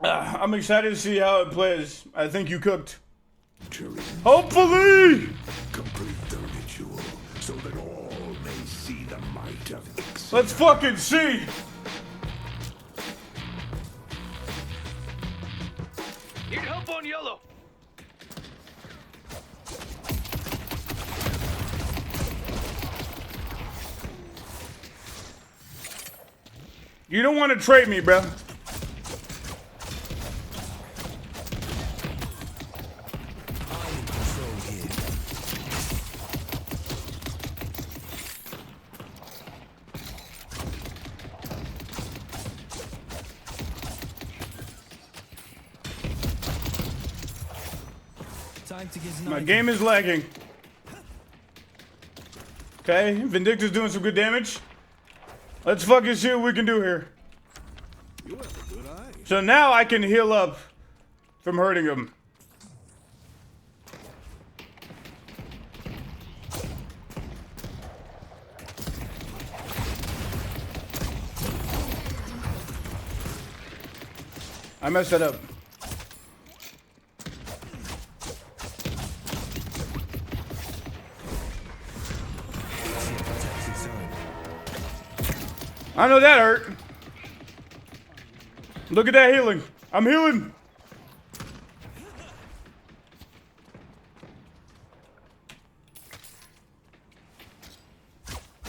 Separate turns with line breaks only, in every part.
I'm excited to see how it plays. I think you cooked. Hopefully!
Complete the ritual so that all may see the might of Ix.
Let's fucking see!
Need help on yellow.
You don't want to trade me, bro. My game is lagging. Okay, Vindicta's doing some good damage. Let's fucking see what we can do here.
You have a good eye.
So now I can heal up from hurting him. I messed that up. I know that hurt. Look at that healing. I'm healing.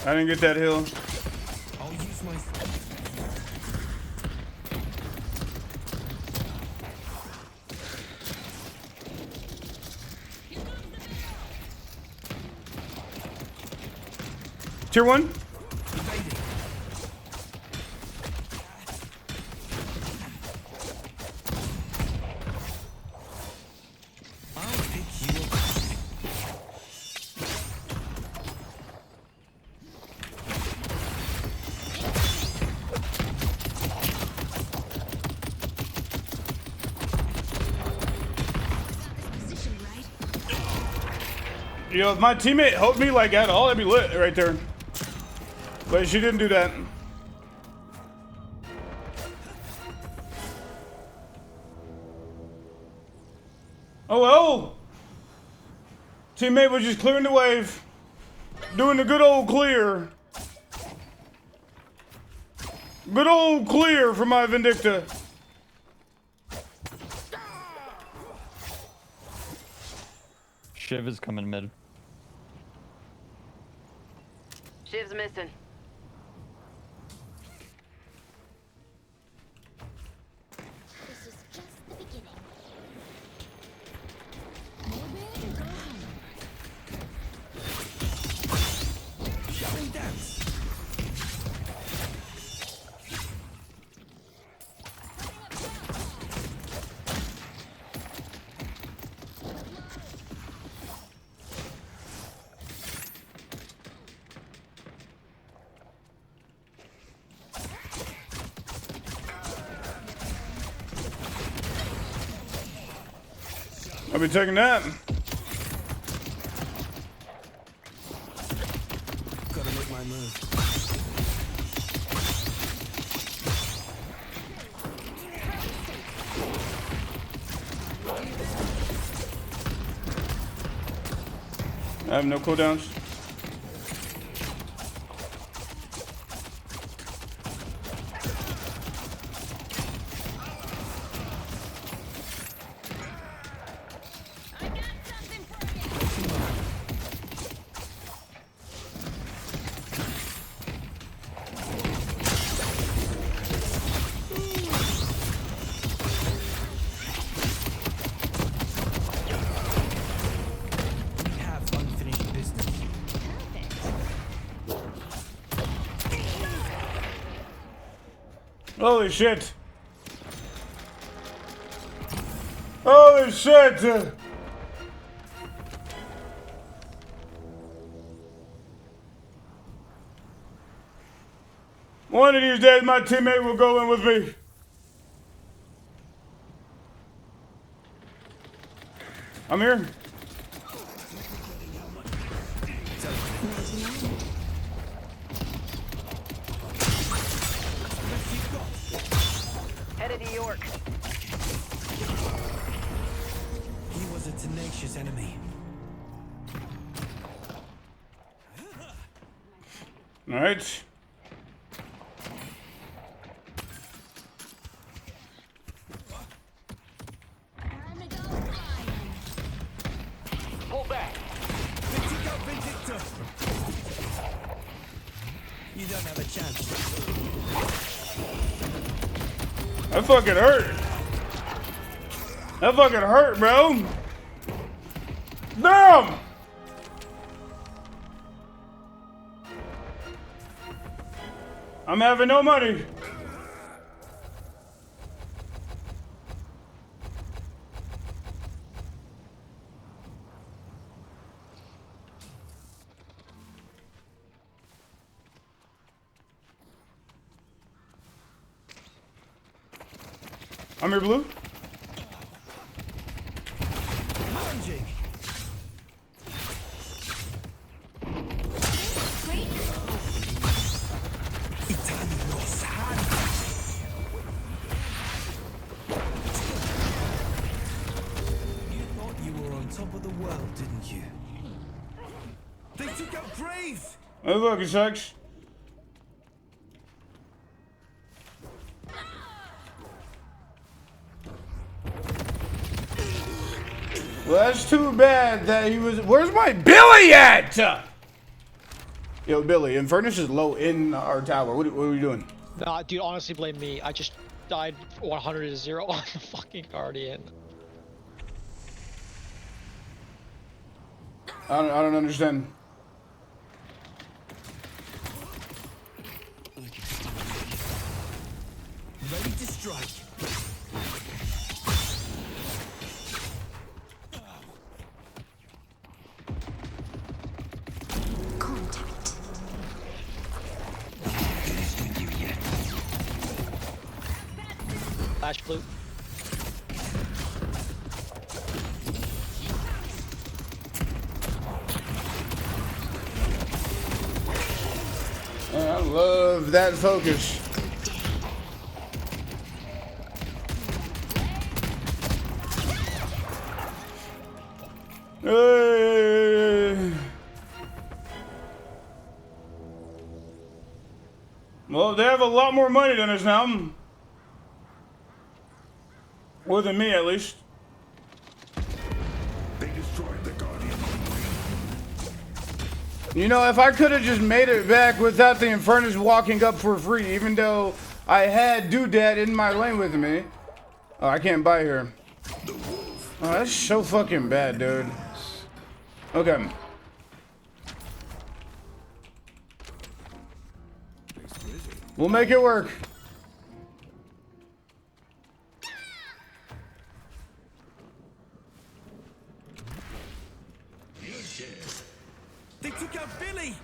I didn't get that heal.
I'll use my...
Tier 1. You know, if my teammate helped me like at all, that'd be lit right there. But she didn't do that. Oh well. Teammate was just clearing the wave. Doing the good old clear. Good old clear for my Vindicta.
Shiv is coming mid.
Shiv's missing.
This is just the beginning.
Showing dance.
I'll be taking that.
Gotta make my move.
I have no cooldowns. Holy shit. Holy shit. One of these days my teammate will go in with me. I'm here.
Headed to York.
tenacious enemy.
All right.
Time to go flying.
Pull back.
They took out Venator. You don't have a chance.
That fucking hurt. That fucking hurt, bro. Damn. I'm having no money. I'm here, Blue.
Lunging. Eternus. You thought you were on top of the world, didn't you? They took out Graves.
That fucking sucks. Well, that's too bad that he was. Where's my Billy at? Yo, Billy, Eternus is low in our tower. What are we doing?
Nah, dude, honestly, blame me. I just died 100 to 0 on the fucking Guardian.
I don't understand.
Ready to strike.
Contact.
Flash blue.
I love that focus. Hey. Well, they have a lot more money than us now. More than me, at least.
They destroyed the Guardian.
You know, if I could have just made it back without the Eternus walking up for free, even though I had Doodad in my lane with me. Oh, I can't buy her. Oh, that's so fucking bad, dude. Okay. We'll make it work.
They took out Billy.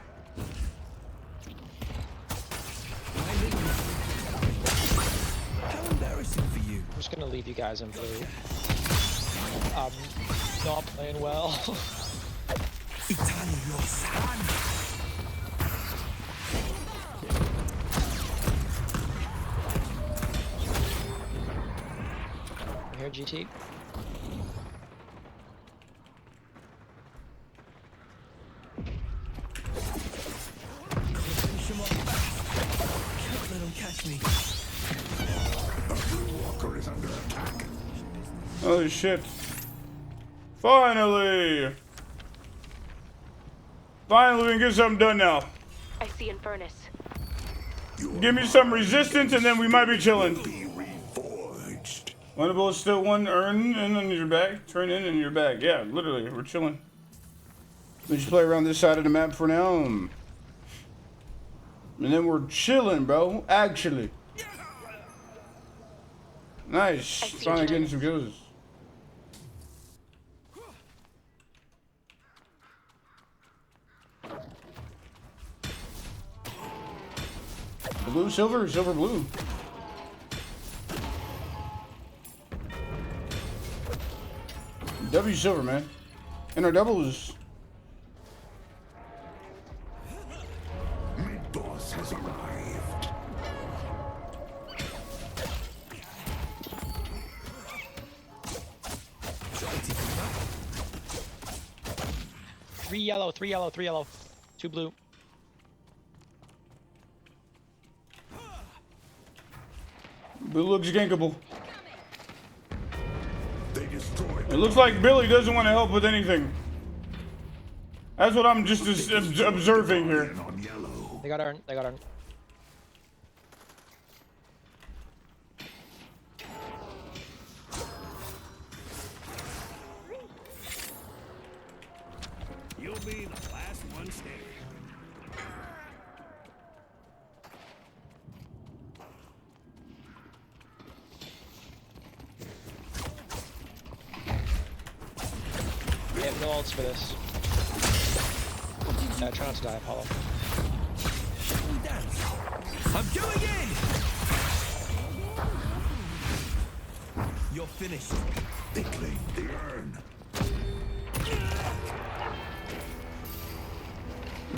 How embarrassing for you.
I'm just gonna leave you guys in blue. Not playing well.
Eternus.
I'm here, GT.
Finish him off fast. Can't let him catch me.
A blue walker is under attack.
Oh shit. Finally! Finally, we can get something done now.
I see Eternus.
Give me some resistance and then we might be chilling.
Be reforged.
One bullet still one earn and then you're back. Turn in and you're back. Yeah, literally, we're chilling. We just play around this side of the map for now. And then we're chilling, bro. Actually. Nice. Finally getting some kills. Blue, silver, silver, blue. W silver, man. And our doubles.
Mid-boss has arrived.
Try to come back.
Three yellow, 3 yellow. 2 blue.
Blue looks gankable.
They destroyed
It looks like Billy doesn't want to help with anything. That's what I'm just observing here.
on yellow.
They got Earn.
You'll be the last one standing.
They have no ults for this. Try not to die, Apollo.
I'm going in! You're finished.
They claimed the urn.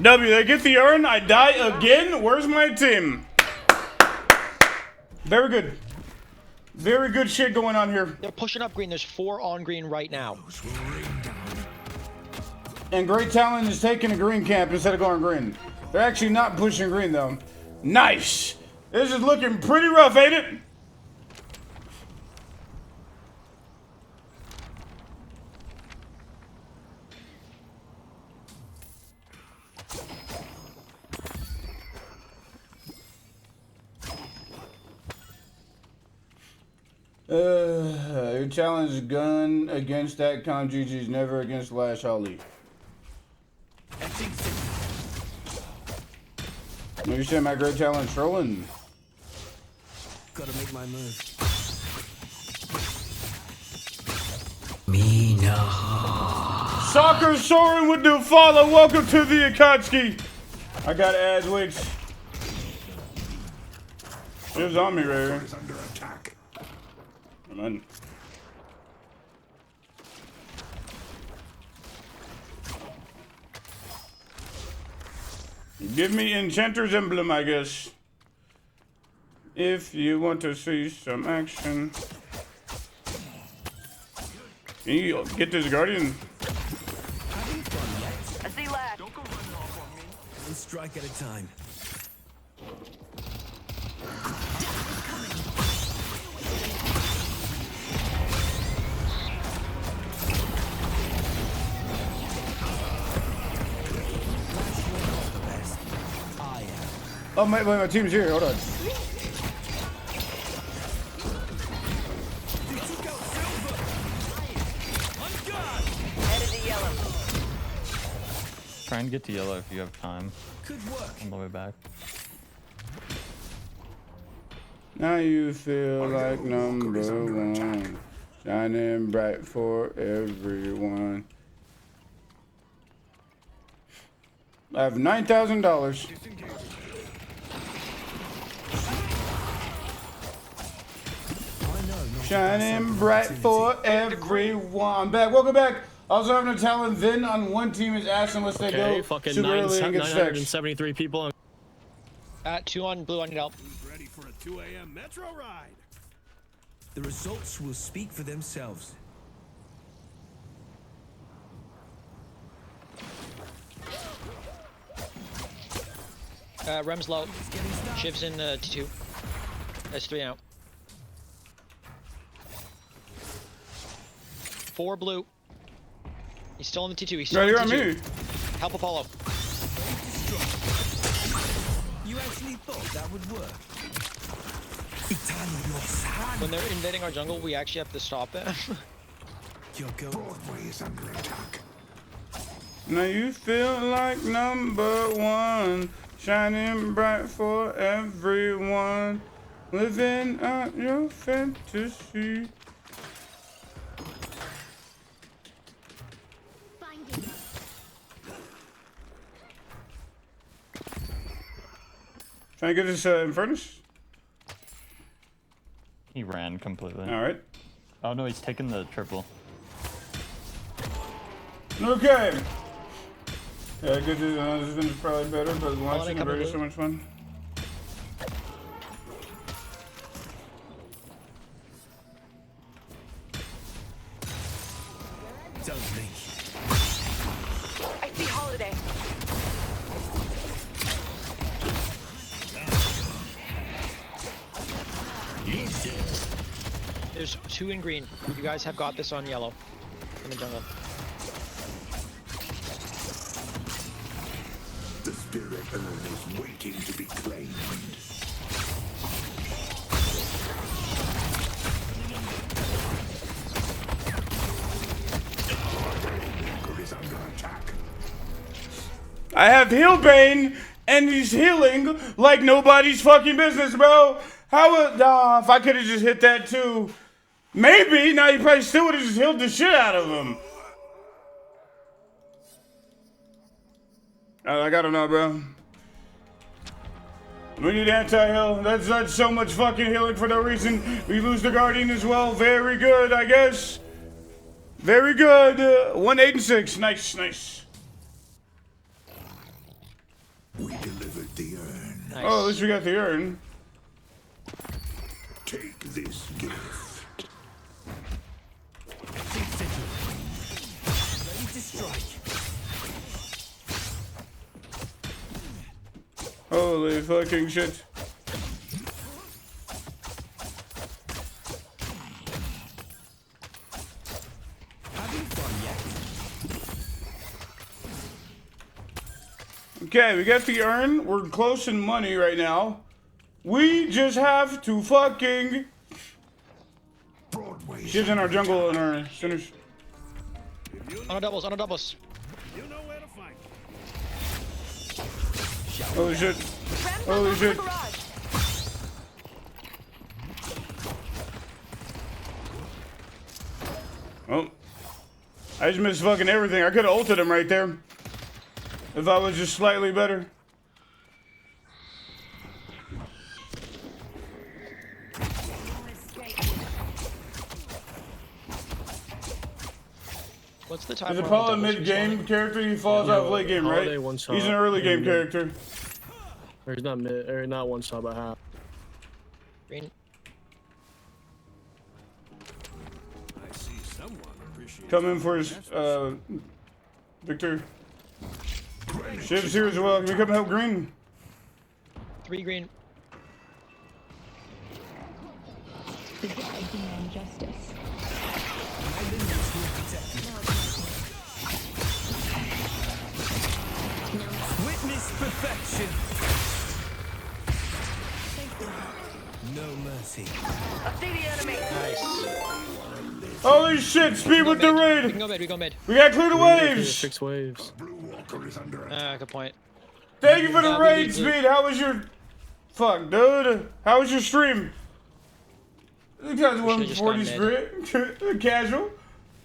W, they get the urn, I die again? Where's my team? Very good. Very good shit going on here.
They're pushing up green. There's 4 on green right now.
And Great Talent is taking a green camp instead of going green. They're actually not pushing green though. Nice. This is looking pretty rough, ain't it? Your challenge gun against that con GG's never against Lash Holly. You said my great talent trolling.
Gotta make my move.
Mina.
Soccer Soren would do follow. Welcome to the Akatsuki. I got ads, wait. It was on me right here.
Is under attack.
Come on. Give me Enchanter's Emblem, I guess. If you want to see some action. Can you get this Guardian?
I see Lash.
One strike at a time.
Oh, my team's here. Hold on.
Headed to yellow.
Try and get to yellow if you have time.
Good work.
On the way back.
Now you feel like number one, shining bright for everyone. I have $9,000. Shining bright for everyone. I'm back. Welcome back. Also having a talent. Then on one team is asking let's they go
fucking
super early and get stacks.
973 people.
2 on blue, I need help.
Ready for a 2 a.m. metro ride. The results will speak for themselves.
Rem's low. Shiv's in T2. That's 3 out. 4 blue. He's still in the T2. He's still
Right
in
here
the
on
T2.
me.
Help Apollo.
You actually thought that would work?
When they're invading our jungle, we actually have to stop them.
Broadway is under attack.
Now you feel like number one, shining bright for everyone, living out your fantasy.
Finding.
Trying to get this Infernus?
He ran completely.
Alright.
Oh no, he's taking the triple.
Okay. Yeah, good. This one is probably better, but launching the raid is so much fun.
Don't blink.
I see
There's 2 in green. You guys have got this on yellow. In the jungle.
The spirit urn is waiting to be claimed. Werewolf is under attack.
I have heal Bane, and he's healing like nobody's fucking business, bro. How if I could have just hit that too. Maybe, now you probably still would have just healed the shit out of him. I don't know, bro. We need anti-heal. That's so much fucking healing for no reason. We lose the Guardian as well. Very good, I guess. Very good. 1, 8, and 6. Nice, nice.
We delivered the urn.
Nice.
Oh, at least we got the urn.
Take this gift.
Ready to strike.
Holy fucking shit.
Having fun yet?
Okay, we got the urn. We're close in money right now. We just have to fucking...
Broadway.
She's in our jungle and our sinners.
On a doubles, on a doubles.
Holy shit. Holy shit. Oh. I just missed fucking everything. I could have ulted him right there. If I was just slightly better.
What's the time?
Is Apollo a mid-game character? He falls off late game, right? He's an early game character.
Or he's not mid, or not one shot by half.
Green.
I see someone appreciates.
Come in for his, Victor. Shiv's here as well. Can we come help Green?
3 green.
The dead demand justice.
Witness perfection. No mercy.
I see the enemy.
Nice.
Holy shit, speed with the
We
raid!
can go mid, we go mid.
We gotta clear the waves!
6 waves.
Blue Walker is under attack.
Good point.
Thank you for the
Yeah,
raid,
we need to-
Speed. How was your... Fuck, dude. How was your stream? You guys won
just
40
gone
straight. Casual.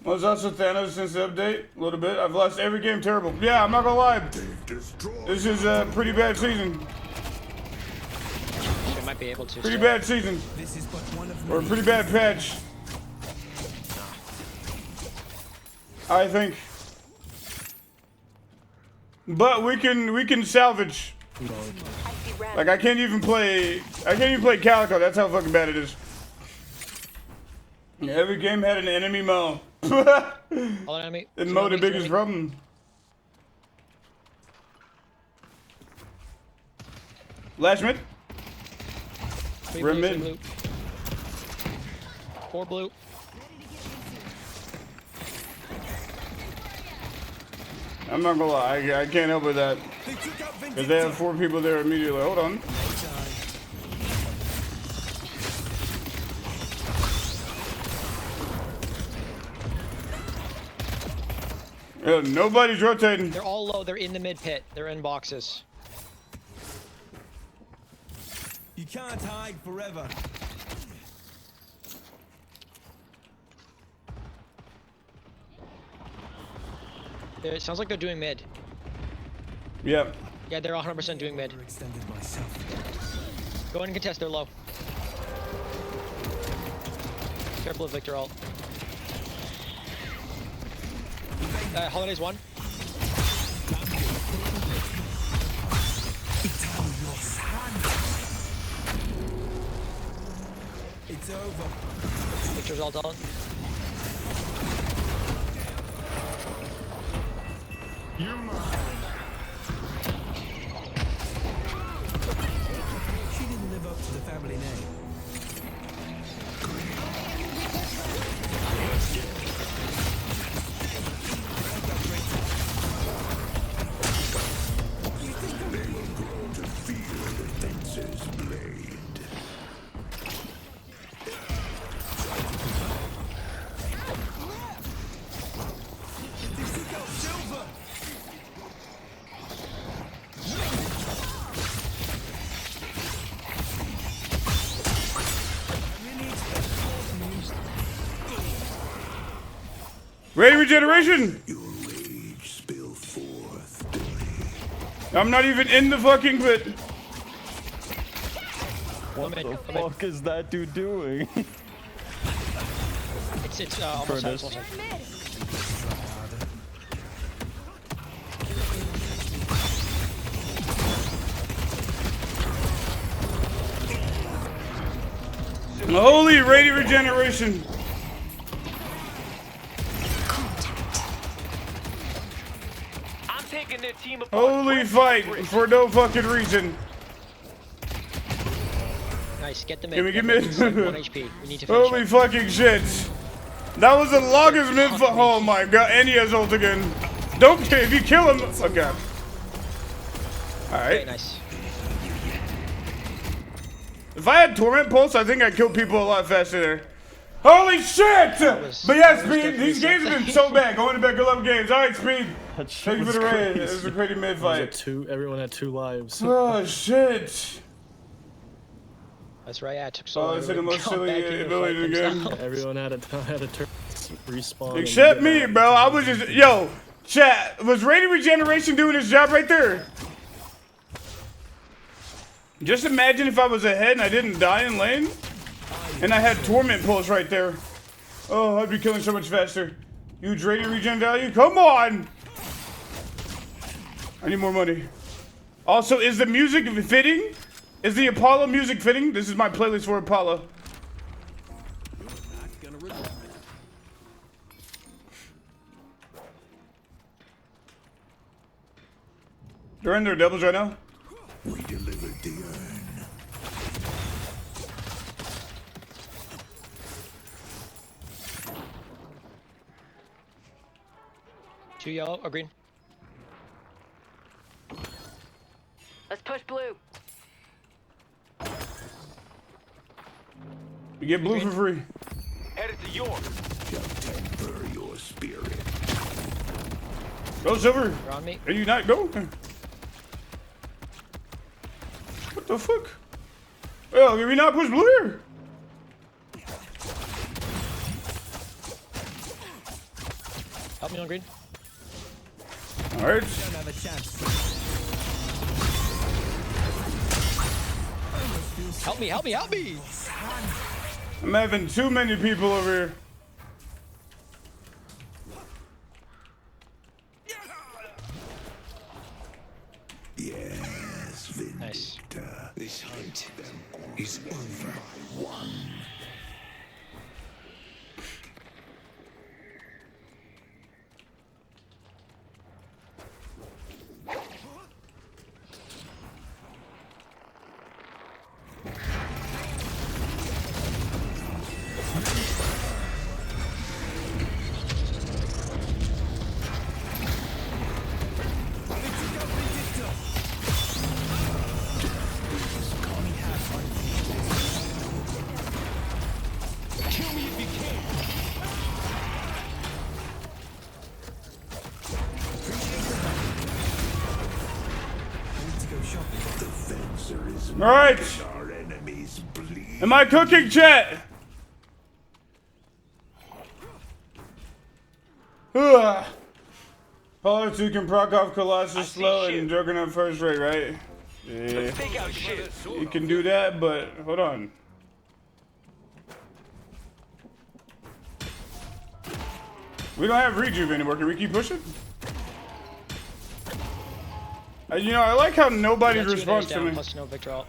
Was also Thanos since the update. A little bit. I've lost every game terrible. Yeah, I'm not gonna lie.
They've destroyed.
This is a pretty bad season.
We might be able to.
Pretty
still.
bad season.
This is but one of
Or a
many.
pretty bad patch. I think. But we can salvage.
I see random.
Like I can't even play Calico. That's how fucking bad it is. Yeah, every game had an enemy Mo.
All enemy.
And Mo the biggest problem. Last mid.
3
We're
blue,
mid.
3 blue. 4 blue.
I'm not gonna lie, I can't help with that.
They took out
Because they have 4 people there immediately. Hold on. Yeah, nobody's rotating.
They're all low. They're in the mid pit. They're in boxes.
You can't hide forever.
It sounds like they're doing mid.
Yep.
Yeah, they're 100% doing mid.
Extended myself.
Go in and contest. They're low. Careful of Victor ult. Holiday's 1.
It's over.
Victor's all done.
You're mine.
She didn't live up to the family name.
Ready regeneration.
Your rage spill forth.
I'm not even in the fucking pit.
What the fuck is that dude doing?
It's almost
Curtis.
almost.
Holy ready regeneration.
I'm taking their team apart.
Holy fight for no fucking reason.
Nice, get them
Give
in.
me.
It's like 1 HP. We need to finish
Holy
it.
fucking shit. That was the longest mid fight. Oh my god. And he has ult again. Don't kill. If you kill him. Okay.
Okay,
Alright.
nice.
If I had Torment Pulse, I think I'd kill people a lot faster there. Holy shit!
was-
But yeah,
that was
Speed,
definitely
these games have been
something.
so bad. Going to bed, good luck games. Alright, Speed.
That shit
Thank you
was
for the raid.
crazy.
It was a pretty mid fight.
Everyone had 2 lives.
Oh shit.
That's right. Yeah, it took so
Oh,
long.
it's
to
the most
come
silly
back into the
ability
fight
to get.
themselves.
Everyone had a turn respawn. and
Except
get
me,
out.
bro. I was just, yo, chat. Was Ready Regeneration doing his job right there? Just imagine if I was ahead and I didn't die in lane, and I had Torment Pulse right there. Oh, I'd be killing so much faster. Huge Ready Regen value. Come on. I need more money. Also, is the music fitting? Is the Apollo music fitting? This is my playlist for Apollo. They're in their doubles right now.
We delivered the urn.
Two yellow or green?
Let's push blue.
You get blue for free.
Headed to York.
Shall temper your spirit.
Go Silver.
They're on me.
Are you not go? What the fuck? Well, can we not push blue here?
Help me on green.
Alright.
Don't have a chance.
Help me, help me, help me!
I'm having too many people over here.
Yes, Venator.
Nice.
This hunt is over. One.
Alright.
Our enemies bleed.
Am I cooking, chat? Ugh. Apollo 2 can proc off Colossus
see
slow
shit.
and Juggernaut first rate, right? Yeah.
Let's take out shit.
You can do that, but hold on. We don't have rejuve anymore. Can we keep pushing? You know, I like how nobody
That's
responds
down,
to me.
plus no Victor ult.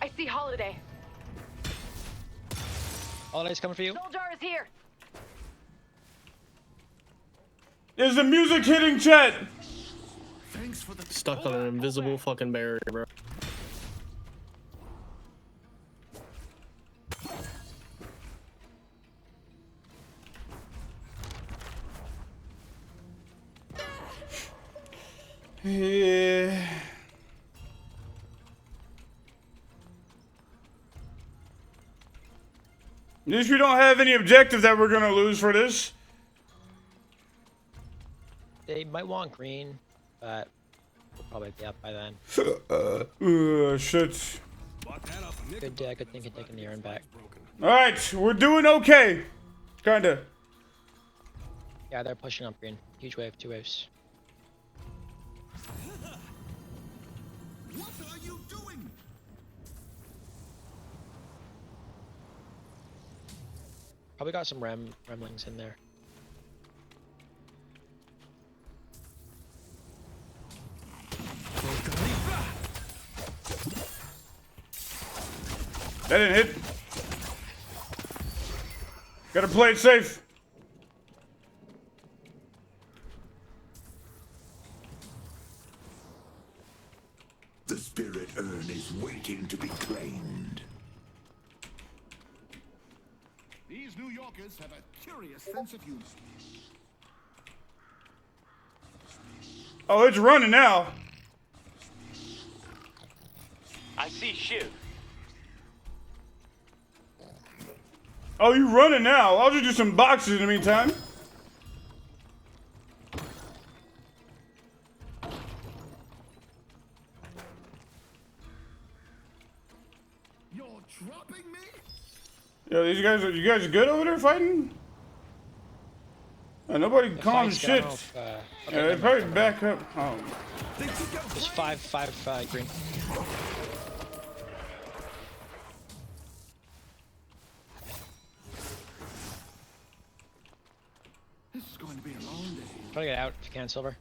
I see Holiday.
Holiday's coming for you.
Soldier is here.
Is the music hitting, chat?
Stuck on an invisible fucking barrier, bro.
Yeah. At least we don't have any objective that we're gonna lose for this.
They might want green, but we'll probably be up by then.
Shit.
Walk that off.
Good thing you're taking the urn back.
All right, we're doing okay. Kinda.
Yeah, they're pushing up green. Huge wave, 2 waves.
What are you doing?
Probably got some remlings in there.
That didn't hit. Gotta play it safe.
The spirit urn is waiting to be claimed.
These New Yorkers have a curious sense of humor.
Oh, it's running now.
I see Shiv.
Oh, you running now. I'll just do some boxes in the meantime.
You're dropping me?
Yo, you guys good over there fighting? Nobody calling
Fight's
shit.
gone off,
Yeah,
okay,
they
never
probably
mind.
back up. Oh.
They took out
There's
Green.
five green.
This is going to be a long day.
Try to get out if you can, Silver.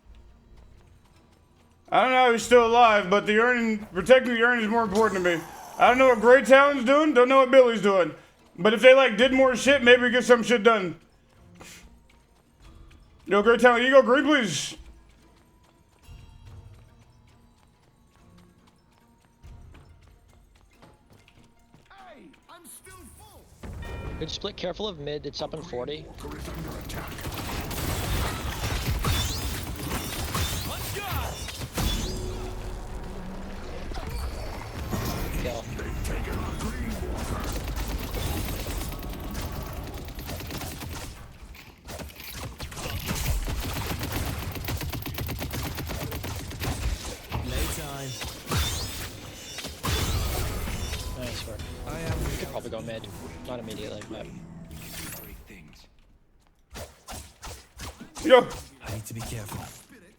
I don't know how he's still alive, but the protecting the urn is more important to me. I don't know what Grey Talon's doing, don't know what Billy's doing. But if they like did more shit, maybe we get some shit done. Yo, Grey Talon, you go green, please.
Hey, I'm still full.
Good split, careful of mid, it's up in 40. Kill.
Playtime.
Nice work. We could probably go mid. Not immediately, but
Yo,
I need to be careful.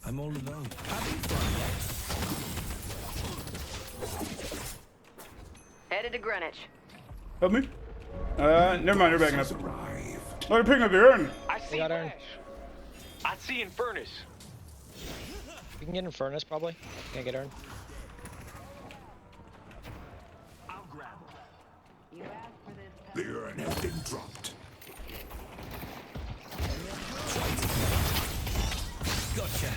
I'm all alone. Having fun
Headed to Greenwich.
help me. Never mind, you're backing up.
Arrived.
Oh, they're picking up the urn.
I see
got urn.
Flash. I see Infernus.
we can get Infernus probably. Can't get urn.
The urn has been dropped.
Gotcha.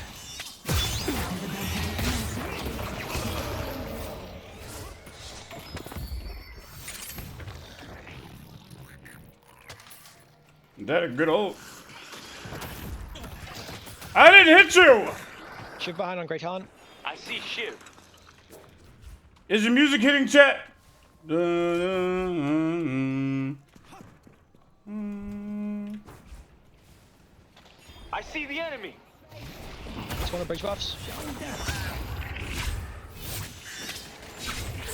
That a good old. I didn't hit you!
Shiv behind on Great Talon.
I see Shiv.
Is the music hitting chat?
I see the enemy.
It's one of bridge buffs.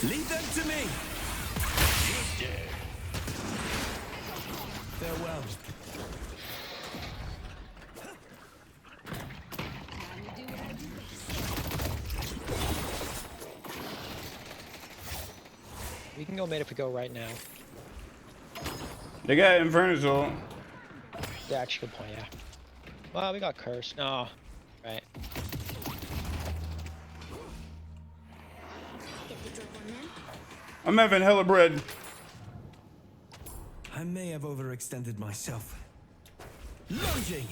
Leave them to me. Farewell.
We can go mid if we go right now.
They got Infernus ult.
Yeah, actually, good point, yeah. Well, we got cursed. No. Right.
I'm having hella bread.
I may have overextended myself. Lunging.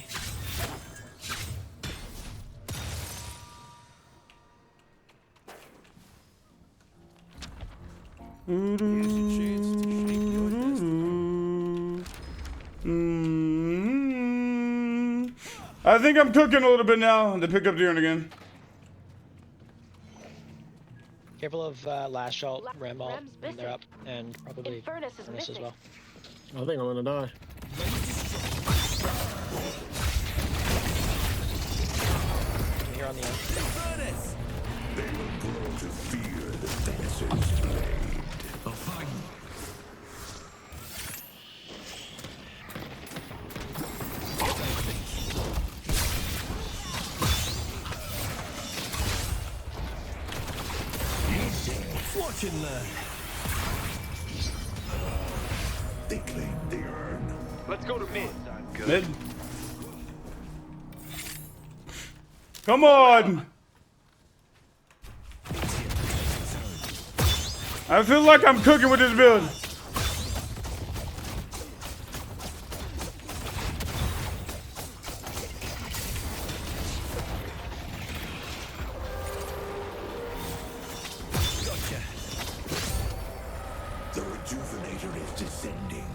I think I'm cooking a little bit now to pick up the urn again.
Careful of last ult, Ram ult,
Ram's
when they're up, and probably
Infernus is
Infernus
missing.
as well.
I think I'm gonna die.
Here on the end.
Furnace.
They will grow to fear the dancer's blade.
I'll find Watch and learn.
They claim the urn.
Let's go to mid.
Mid. Come on. I feel like I'm cooking with this build.
The rejuvenator is descending.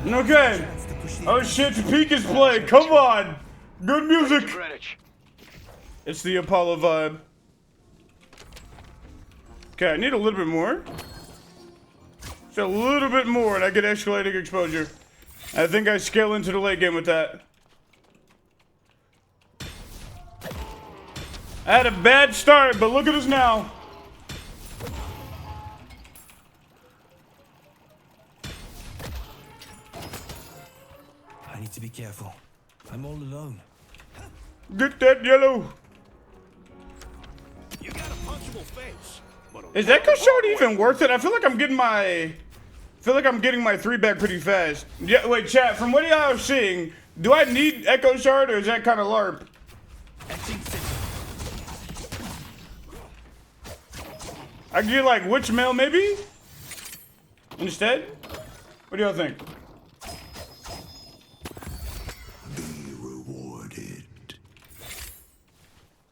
Okay. Oh shit, Peak is playing. Come on. Good music.
Greenwich.
It's the Apollo vibe. Okay, I need a little bit more. Just a little bit more and I get escalating exposure. I think I scale into the late game with that. I had a bad start, but look at us now.
I need to be careful. I'm all alone.
Get that yellow.
You got a punchable face.
Is Echo Shard even worth it? I feel like I'm getting my 3 back pretty fast. Yeah, wait, chat, from what y'all are seeing, do I need Echo Shard or is that kind of LARP? I can get like Witch Mail maybe? Instead? What do y'all think?
Be rewarded.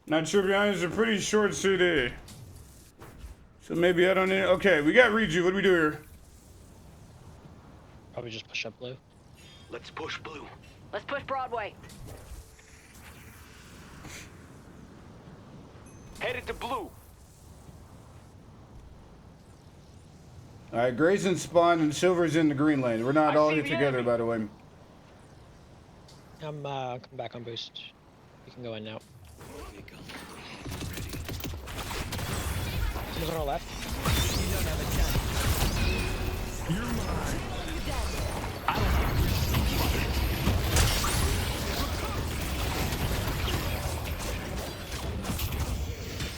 Not sure, to be honest, it's a pretty short CD. So maybe I don't need. Okay, we got Reju. What do we do here?
Probably just push up blue.
Let's push blue.
Let's push Broadway.
Headed to blue.
Alright, Grayson spawn and Silver's in the green lane. We're not
I
all
see
here
the
together,
enemy.
by the way.
I'm come back on boost. You can go in now. Someone's on our left.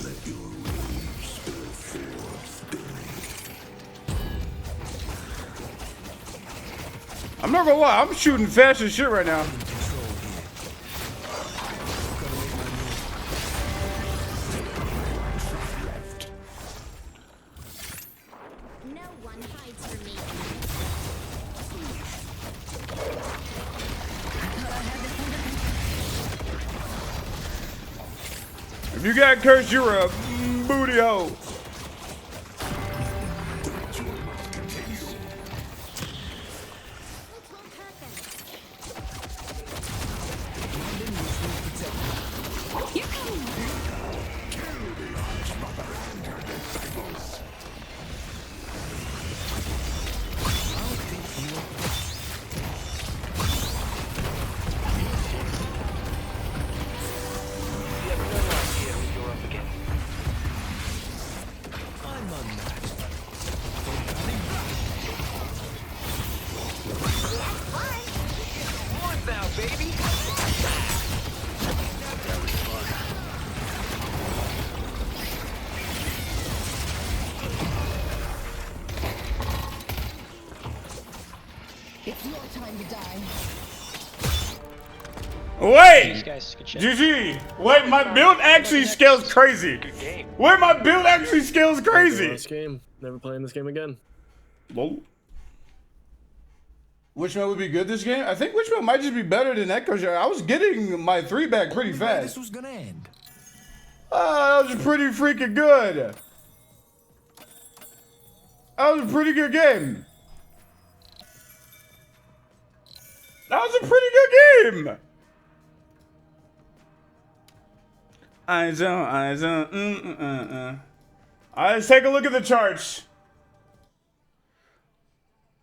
Let your rage spill forth, Billy.
I'm not gonna lie, I'm shooting fast as shit right now.
No one hides from me.
If you got cursed, you're a booty hole.
It's your time to die.
Wait!
These guys, good shit.
GG! Wait, my build actually scales crazy. Wait, my build actually scales crazy.
Last game. Never playing this game again.
Whoa. Witchman would be good this game? I think Witchman might just be better than Echo Shard. I was getting my 3 back pretty
This
fast.
was gonna end.
That was pretty freaking good. That was a pretty good game. That was a pretty good game. Eyes on. Alright, let's take a look at the charts.